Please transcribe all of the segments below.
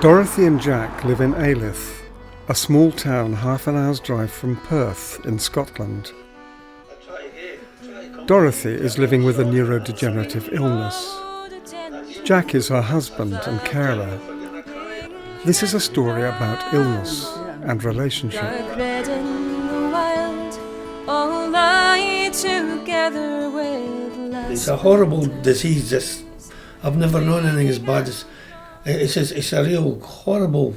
Dorothy and Jack live in Alyth, a small town half an hour's drive from Perth in Scotland. Dorothy is living with a neurodegenerative illness. Jack is her husband and carer. This is a story about illness and relationship. It's a horrible disease. I've never known anything as bad as it's a real horrible.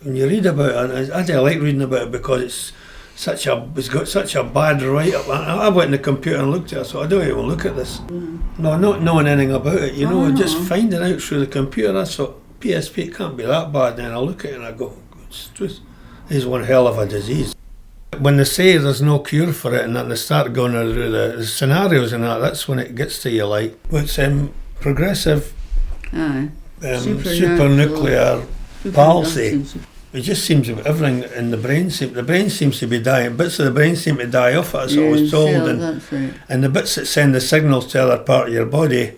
When you read about it, I don't like reading about it because it's got such a bad write-up. I went in the computer and looked at it, so I don't even look at this. No, not knowing anything about it, just finding out through the computer. I thought PSP can't be that bad. Then I look at it and I go, this is one hell of a disease. When they say there's no cure for it and then they start going through the scenarios and that's when it gets to you like. It's progressive supernuclear palsy. It just seems that everything in the brain seems to be dying. Bits of the brain seem to die off, as I was told, and the bits that send the signals to the other part of your body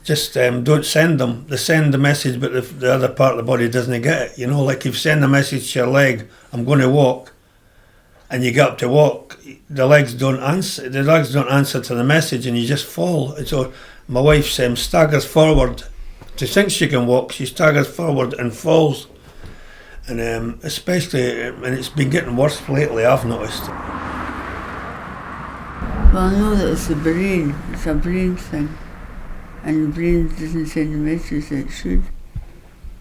just don't send them. They send the message, but the other part of the body doesn't get it. Like if you send a message to your leg, I'm going to walk, and you get up to walk, the legs don't answer. The legs don't answer to the message, and you just fall. And so my wife staggers forward. She thinks she can walk. She staggers forward and falls. And especially, and it's been getting worse lately, I've noticed. Well, I know that it's the brain. It's a brain thing. And the brain doesn't send the message that it should.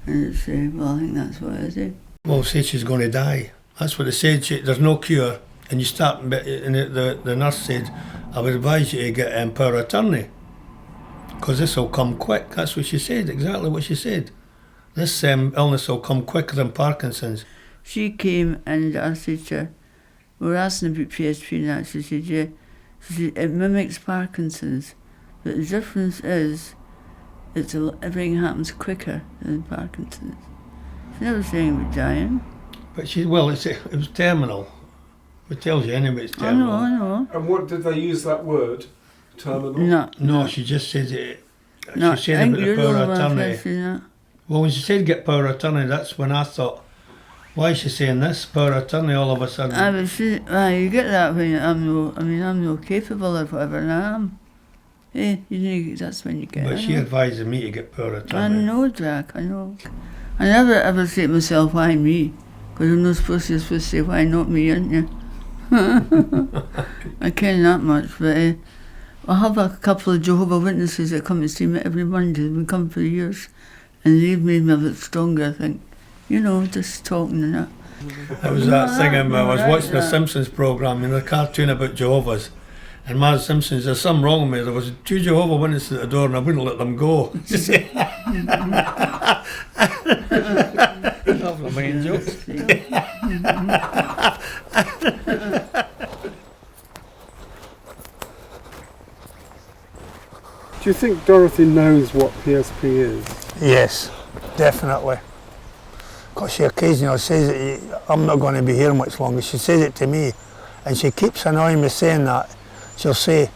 And it's, I think that's what it is. Well, say she's going to die. That's what they said. There's no cure. And you start, and the nurse said, I would advise you to get power of attorney. Because this will come quick. That's what she said, exactly what she said. This illness will come quicker than Parkinson's. She came and I said to her, we were asking about PSP and that. She said, yeah. She said, it mimics Parkinson's. But the difference is, everything happens quicker than Parkinson's. She never saying it was dying. But it was terminal. It tells you anyway it's terminal. I know. And what did they use that word? Terminal? No, she just said it. She said about the power of attorney. Well, when she said get power of attorney, that's when I thought, why is she saying this, power of attorney, all of a sudden? You get that when I'm no capable of whatever, and I am. That's when you get it. But she advised me to get power of attorney. I know, Jack, I know. I never ever say to myself, why me? Because I'm not supposed to say, why not me, aren't you? I care that much, but I have a couple of Jehovah's Witnesses that come and see me every Monday. They've been coming for years. And they've made me a bit stronger, I think. Just talking and that. That was that thing, I was watching the Simpsons programme, a cartoon about Jehovah's. And Marge Simpson, there's something wrong with me. There was 2 Jehovah's Witnesses at the door and I wouldn't let them go. Do you think Dorothy knows what PSP is? Yes, definitely. Because she occasionally says that I'm not going to be here much longer. She says it to me, and she keeps annoying me saying that. She'll say,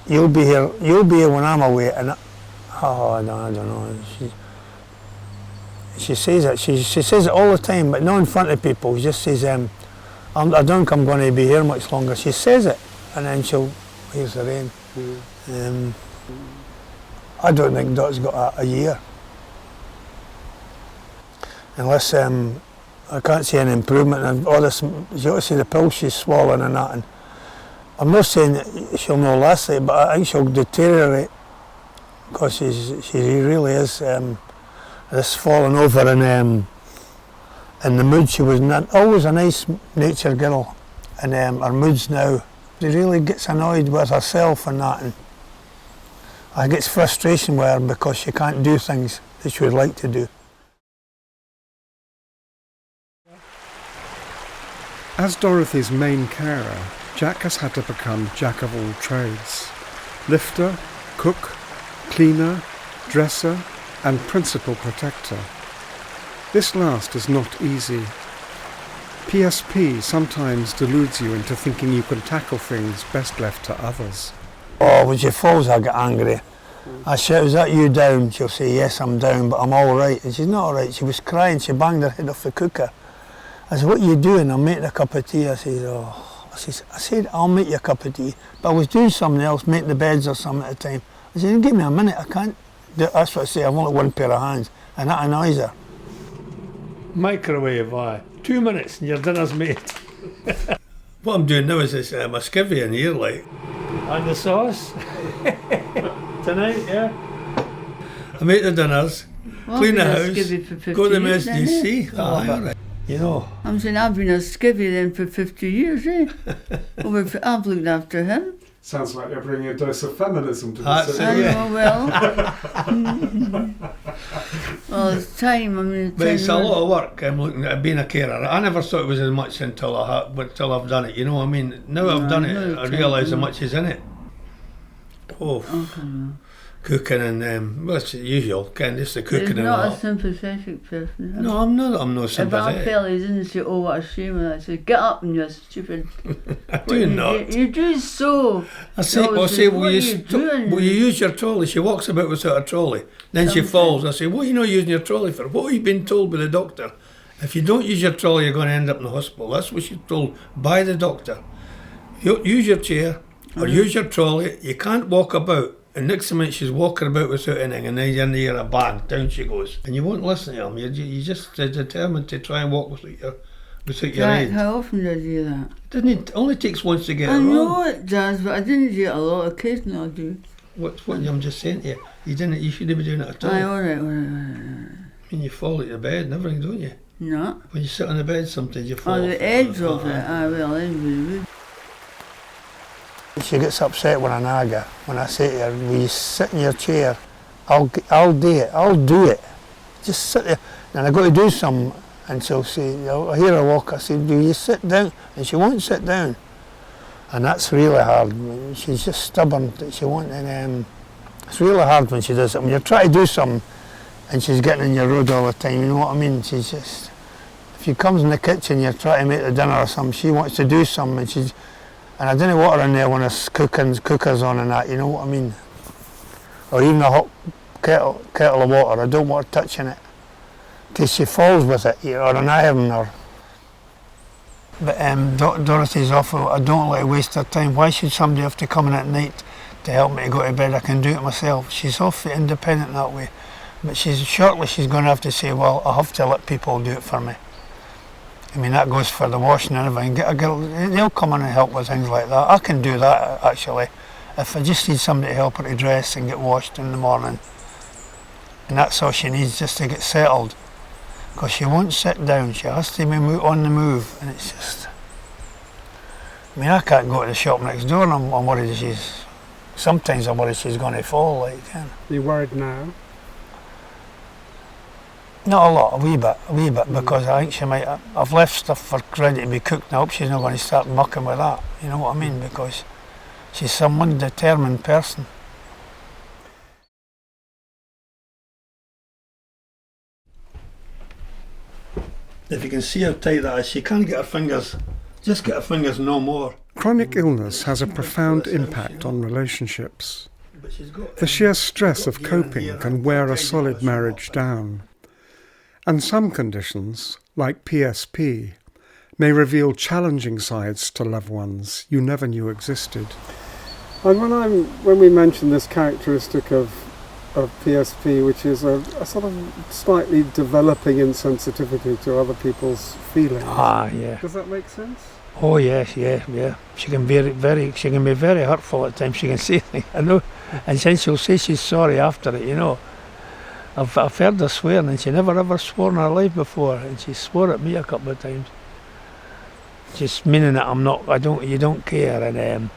"You'll be here when I'm away," and I don't know. She says it. She says it all the time, but not in front of people. She just says, "I don't think I'm going to be here much longer." She says it, and then here's the rain. I don't think Dot's got a year. Unless I can't see any improvement and all this, you ought to see the pills she's swallowing and that. And I'm not saying that she'll not last it, but I think she'll deteriorate because she really is this falling over and the mood. She was always a nice natured girl, and her moods now, she really gets annoyed with herself and that. And I get frustration with her because she can't do things that she would like to do. As Dorothy's main carer, Jack has had to become jack of all trades. Lifter, cook, cleaner, dresser and principal protector. This last is not easy. PSP sometimes deludes you into thinking you can tackle things best left to others. Oh, when she falls I get angry. I said, is that you down? She'll say, yes, I'm down, but I'm all right. And she's not all right. She was crying. She banged her head off the cooker. I said, what are you doing? I'm making a cup of tea. I said, oh. I said, I'll make you a cup of tea. But I was doing something else, making the beds or something at the time. I said, give me a minute. I can't. That's what I say. I've only one pair of hands. And that annoys her. Microwave, aye. 2 minutes and your dinner's made. What I'm doing now is this, my skivvy in here, like. And the sauce. Tonight, yeah. I make the dinners, clean the house, go to the SDC. Aye. You know. I'm saying I've been a skivvy then for 50 years, eh? I've looked after him. Sounds like you're bringing a dose of feminism to this. Well, it's time. But it's a lot of work. I'm looking at being a carer. I never thought it was as much until I've done it. You know what I mean? Now I've done it, I realise how much is in it. Oh. Okay. Cooking and well, it's the usual, just the cooking and You're not all. a sympathetic person. No, I'm not. I'm not sympathetic. If I fell, he didn't say, "Oh, what a shame," and I said, "Get up, and you're stupid." I do not. You do so. I say, will you use your trolley? She walks about without a trolley. Then she falls. I say, what are you not using your trolley for? What have you been told by the doctor? If you don't use your trolley, you're going to end up in the hospital. That's what she's told by the doctor. You use your chair or use your trolley. You can't walk about. And next minute she's walking about without anything, and then you hear a bang, down she goes. And you won't listen to them. You're just determined to try and walk without your aid. How often do I do that? It only takes once to get it I wrong. know it does, but I didn't do it a lot. Occasionally I do. What I'm just saying to you. You shouldn't be doing it at all. All right. I mean, you fall out of bed and everything, don't you? No. When you sit on the bed sometimes you fall. Oh, the edge of it. Well, anyway. She gets upset when I nag her. When I say to her, will you sit in your chair? I'll do it. Just sit there. And I've got to do something. And she'll say, I hear her walk. I say, do you sit down? And she won't sit down. And that's really hard. She's just stubborn. She won't. And it's really hard when she does it. When you try to do something and she's getting in your road all the time, you know what I mean? She's just, if she comes in the kitchen, you try to make the dinner or something, she wants to do something and I don't want her in there when there's cookers on and that, you know what I mean? Or even a hot kettle of water, I don't want her touching it. Till she falls with it, or an iron or... But Dorothy's awful, I don't let her waste her time. Why should somebody have to come in at night to help me to go to bed? I can do it myself. She's awfully independent that way. But shortly she's going to have to say, well, I have to let people do it for me. I mean, that goes for the washing and everything. Get a girl, they'll come in and help with things like that. I can do that, actually. If I just need somebody to help her to dress and get washed in the morning. And that's all she needs, just to get settled. Because she won't sit down, she has to be on the move. And it's just... I mean, I can't go to the shop next door and I'm worried sometimes I'm worried she's going to fall, like, Are you worried now? Not a lot, a wee bit, because I think she might. I've left stuff ready to be cooked, and I hope she's not going to start mucking with that. You know what I mean? Because she's some determined person. If you can see how tight that is, she can't get her fingers. Just get her fingers, no more. Chronic illness has a profound impact on relationships. The sheer stress of coping can wear a solid marriage down. And some conditions, like PSP, may reveal challenging sides to loved ones you never knew existed. And when we mention this characteristic of PSP, which is a sort of slightly developing insensitivity to other people's feelings. Yeah. Does that make sense? Oh yes, yeah. She can be very hurtful at times. She can say things, I know, and then she'll say she's sorry after it, you know. I've heard her swearing, and she never ever swore in her life before, and she swore at me a couple of times. Just meaning that you don't care, and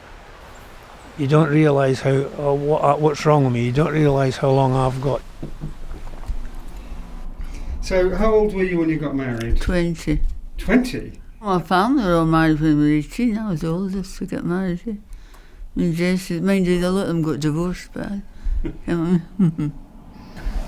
you don't realise what's wrong with me. You don't realise how long I've got. So, how old were you when you got married? 20. 20? My family were all married when we were 18. I was the oldest to get married. I mean, Jesse, mind you, a lot of them got divorced, but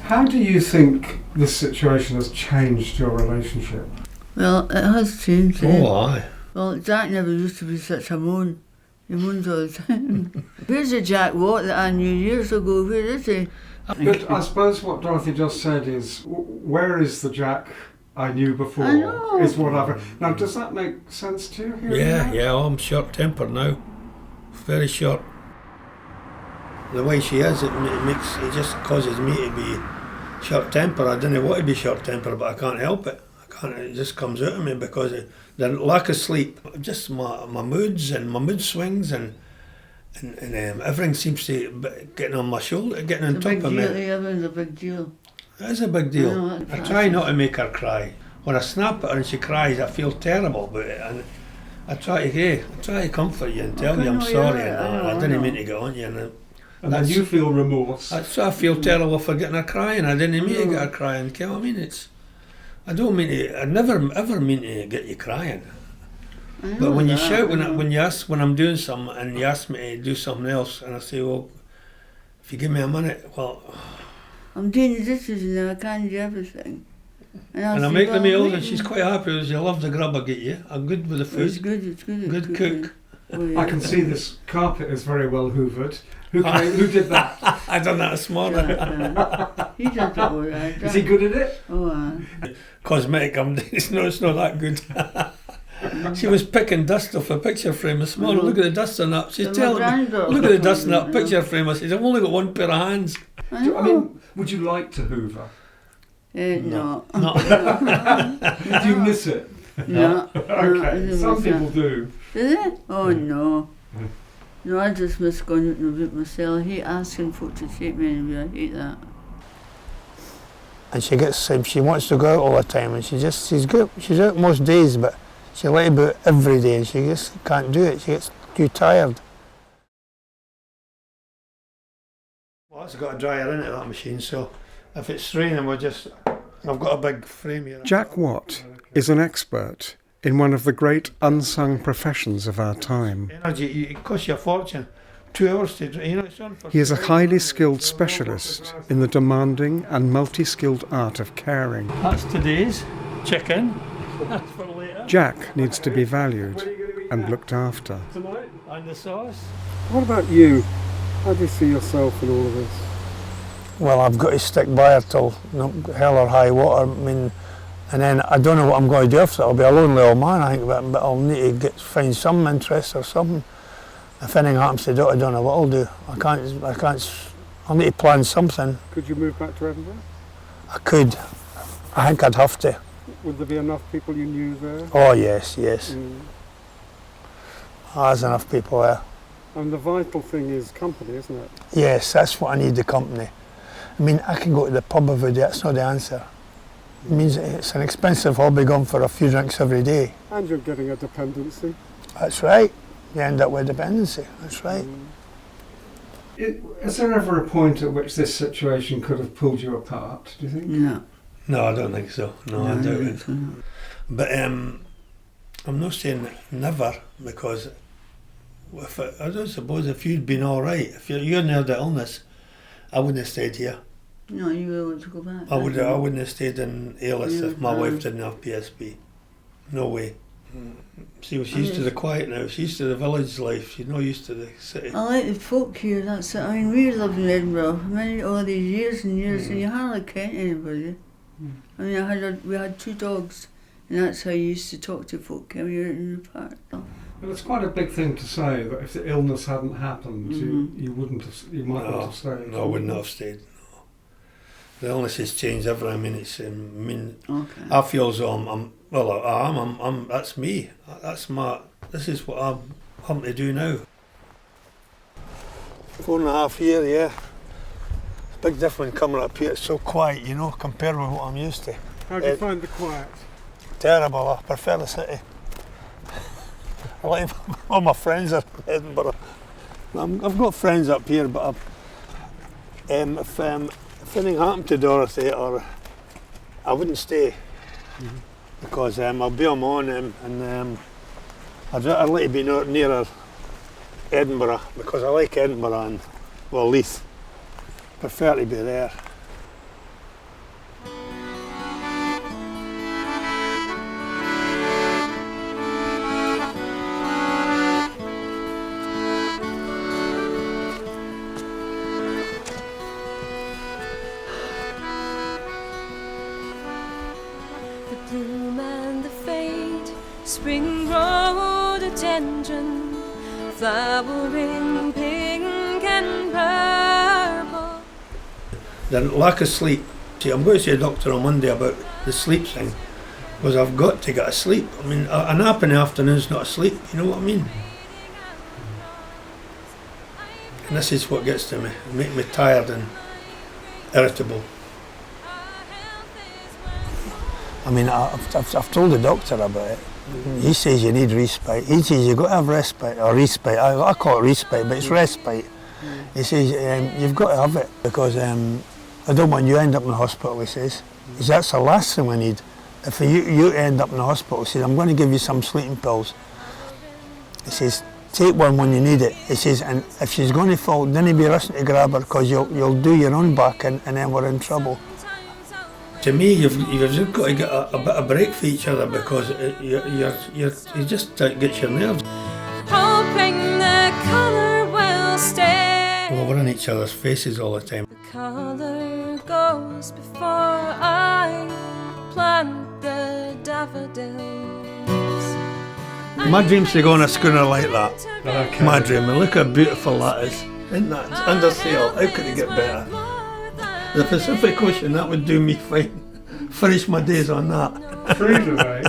How do you think this situation has changed your relationship? Well, it has changed. Oh, aye. Well, Jack never used to be such a moan. He wins all the time. Where's the Jack Watt that I knew years ago? Where is he? But I suppose what Dorothy just said is, where is the Jack I knew before? I know. Is what I've... Now, does that make sense to you? Yeah, I'm short-tempered now. Very short. The way she is, it just causes me to be short-tempered. I don't want to be short-tempered, but I can't help it. It just comes out of me because of the lack of sleep. Just my moods and my mood swings and everything seems to be getting on my shoulder, getting on top of me. It's a big deal. It is a big deal. I try not to make her cry. When I snap at her and she cries, I feel terrible about it. And I try to comfort you and tell you I'm sorry. I didn't mean to get on you. And then you feel remorse. I feel terrible for getting her crying. I didn't mean to get her crying. You know what I mean? I don't mean to. I never ever mean to get you crying. But when you shout, when I'm doing something and you ask me to do something else, and I say, well, if you give me a minute, well, I'm doing the dishes now. I can't do everything. And I make the meals, and she's quite happy because she loves the grub I get you. I'm good with the food. It's good. It's good. Good cook. Oh, yeah. I can see this carpet is very well hoovered. Who did that? I done that this morning. He does it all right. Is he good at it? Oh, Cosmetic, it's not that good. She was picking dust off a picture frame this morning. Look at the dust on that. She's telling me, look at the dust on that picture frame. I said, I've only got one pair of hands. I mean, would you like to hoover? No. Do you miss it? No. Okay, some people do. Do they? Oh, no. No, I just miss going out and about myself. I hate asking folk to take me anywhere. I hate that. And she wants to go out all the time, and she's out most days, but she likes to go out every day, and she just can't do it. She gets too tired. Well, it's got a dryer in it, that machine, so if it's raining, I've got a big frame here. Jack Watt is an expert in one of the great unsung professions of our time. Energy, it costs you a fortune. 2 hours to it's on for. He is a highly skilled specialist in the demanding and multi-skilled art of caring. That's today's chicken. That's for later. Jack needs to be valued and looked after. Tonight, and the sauce. What about you? How do you see yourself in all of this? Well, I've got to stick by her till hell or high water. I mean, and then I don't know what I'm going to do after that. I'll be a lonely old man, I think, but I'll need to find some interest or something. If anything happens to Dot, I don't know what I'll do. I'll need to plan something. Could you move back to Edinburgh? I could. I think I'd have to. Would there be enough people you knew there? Oh, yes. There's enough people there. And the vital thing is company, isn't it? Yes, that's what I need, the company. I mean, I can go to the pub every day, that's not the answer. It means it's an expensive hobby going for a few drinks every day. And you're getting a dependency. That's right. You end up with dependency, that's right. Is there ever a point at which this situation could have pulled you apart, do you think? No. No, I don't think so. No, I doubt it. So. But I'm not saying never, because I don't suppose if you'd been all right, if you hadn't had the illness, I wouldn't have stayed here. No, you would want to go back. I wouldn't have stayed in Ailess if my wife didn't have PSP. No way. She's used to the quiet now. She's used to the village life. She's not used to the city. I like the folk here, that's it. I mean, we lived in Edinburgh all these years and years, and you hardly kent anybody. I mean, we had 2 dogs, and that's how you used to talk to folk when you were in the park. Well, it's quite a big thing to say that if the illness hadn't happened, you might not have stayed. No, I wouldn't have stayed. No. The illness has changed everything. I mean, Okay. I feel as though I'm. That's me. This is what I'm having to do now. 4.5 years, yeah. Big difference coming up here. It's so quiet, compared with what I'm used to. How do you find the quiet? Terrible. I prefer the city. I like all my friends are in Edinburgh. I've got friends up here, but if anything happened to Dorothy, I wouldn't stay because I'll be on my own, and I'd like to be nearer Edinburgh because I like Edinburgh and Leith. Prefer to be there. engine, flowering pink and purple. The lack of sleep. See, I'm going to see a doctor on Monday about the sleep thing, because I've got to get a sleep. I mean, a nap in the afternoon's not a sleep, you know what I mean? And this is what gets to me, make me tired and irritable. I mean, I've told the doctor about it. He says you need respite. He says you've got to have respite, or respite. I call it respite, but it's respite. He says you've got to have it, because I don't want you to end up in the hospital, he says. He says that's the last thing we need. If you end up in the hospital, he says, I'm going to give you some sleeping pills. He says, take one when you need it. He says, and if she's going to fall, then be rushing to grab her, because you'll do your own back and then we're in trouble. To me, you've just got to get a bit of break for each other, because you just get your nerves. Hoping the colour will stay. Well, we're in each other's faces all the time. The colour goes before I plant the daffodils. My dream's to go on a schooner like that. Okay. My dream, and look how beautiful that is. Isn't that? It's under sail. How could it get better? The Pacific Ocean, that would do me fine. Finish my days on that. Freedom, eh?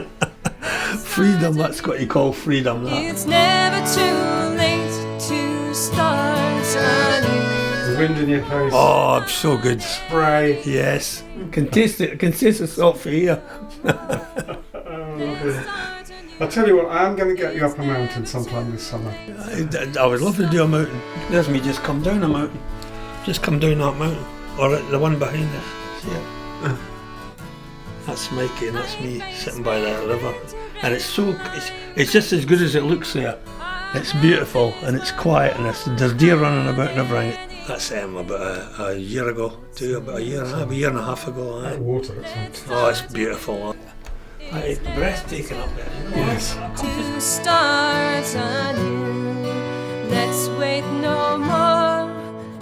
Freedom, that's what you call freedom, that. It's never too late to start anew. The wind in your face. Oh, I'm so good. Spray. Yes. Can taste it. Can taste the salt for here. Oh, lovely. I'll tell you what, I am going to get you up a mountain sometime this summer. I would love to do a mountain. There's me just come down a mountain. Just come down that mountain. Or the one behind us. See it? That's Mikey and that's me sitting by that river. And it's just as good as it looks there. It's beautiful and it's quiet and there's deer running about and everything. That's about a year ago, about a year and a half ago. That water, it's fantastic. Oh, it's beautiful. It's breathtaking up there. You know? Yes. To start anew. Let's wait no more.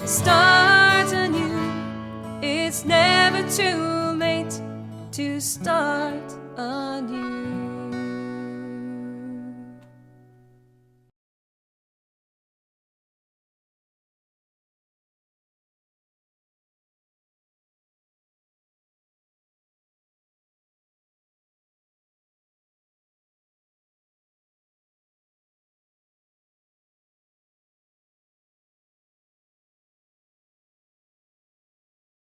Start anew. It's never too late to start.